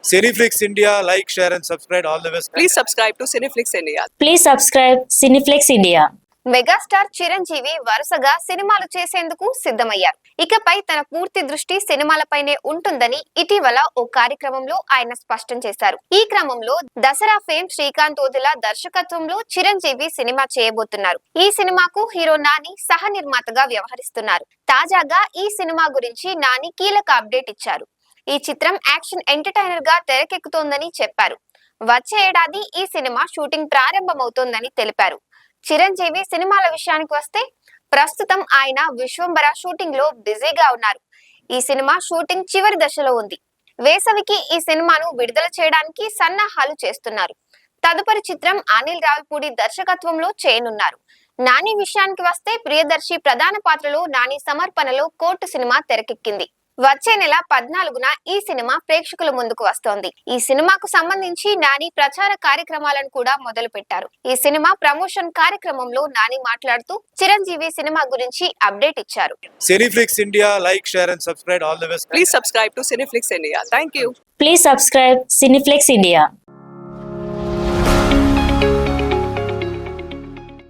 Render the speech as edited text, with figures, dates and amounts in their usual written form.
Cineflix India, like, share, and subscribe. All the best. Please subscribe to Cineflix India. Please subscribe Cineflix India. Megastar Chiranjeevi వరుసగా సినిమాలు చేసేందుకు సిద్ధమయ్యారు. ఇకపై తన పూర్తి దృష్టి సినిమాలపైనే ఉంటుందని ఇటీవల ఓ కార్యక్రమంలో ఆయన స్పష్టం చేశారు. ఈ క్రమంలో దసరా ఫేమ్ శ్రీకాంత్ ఓదెల దర్శకత్వంలో చిరంజీవి సినిమా చేయబోతున్నారు. ఈ సినిమాకు హీరో నాని సహ నిర్మాతగా వ్యవహరిస్తున్నారు. తాజాగా ఈ సినిమా గురించి నాని కీలక అప్డేట్ ఇచ్చారు. ఈ చిత్రం యాక్షన్ ఎంటర్టైనర్ గా తెరకెక్కుతోందని చెప్పారు. వచ్చే ఏడాది ఈ సినిమా షూటింగ్ ప్రారంభమవుతోందని తెలిపారు. చిరంజీవి సినిమాల విషయానికి వస్తే ప్రస్తుతం ఆయన విశ్వంబర షూటింగ్ లో బిజీగా ఉన్నారు. ఈ సినిమా షూటింగ్ చివరి దశలో ఉంది. వేసవికి ఈ సినిమాను విడుదల చేయడానికి సన్నాహాలు చేస్తున్నారు. తదుపరి చిత్రం అనిల్ రావిపూడి దర్శకత్వంలో చేయనున్నారు. నాని విషయానికి వస్తే ప్రియదర్శి ప్రధాన పాత్రలో నాని సమర్పణలో కోర్టు సినిమా తెరకెక్కింది. వచ్చే నెల 14న ఈ సినిమా ప్రేక్షకుల ముందుకు వస్తోంది. ఈ సినిమాకు సంబంధించి నాని ప్రచార కార్యక్రమాలను కూడా మొదలు పెట్టారు. ఈ సినిమా ప్రమోషన్ కార్యక్రమంలో నాని మాట్లాడుతూ చిరంజీవి సినిమా గురించి అప్డేట్ ఇచ్చారు. Cineflix India, like, share, and subscribe. All the best. Please subscribe to Cineflix India. Thank you. Please subscribe Cineflix India.